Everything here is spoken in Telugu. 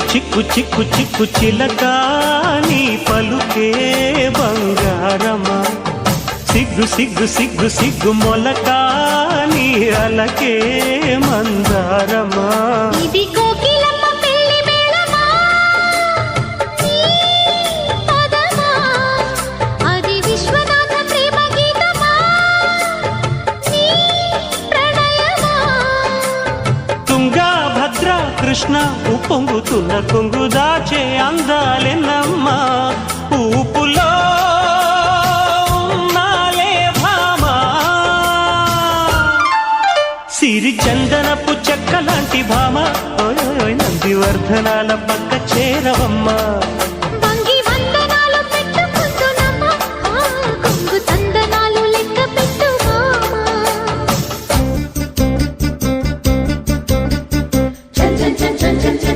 చిక్కు చిక్కు చిక్కు చిక్కు చిలక నీ పలుకే బంగారమా సిగ్గు సిగ్గు సిగ్గు సిగ్గు మొలక నీ అలకే మందారమా ఇది కోకిలమ్మ పెళ్లి మేళమా నీ పదమా అది విశ్వనాథ ప్రేమ గీతమా నీ ప్రణయమా తుంగా భద్ర కృష్ణ ఉప్పొంగుతున్న కొంగు దాచే అందాలెన్నమ్మా ఊపులో ఉన్నాలే భామా సిరి చందనపు చెక్క లాంటి భామ నందివర్ధనాల పక్క చేరవమ్మా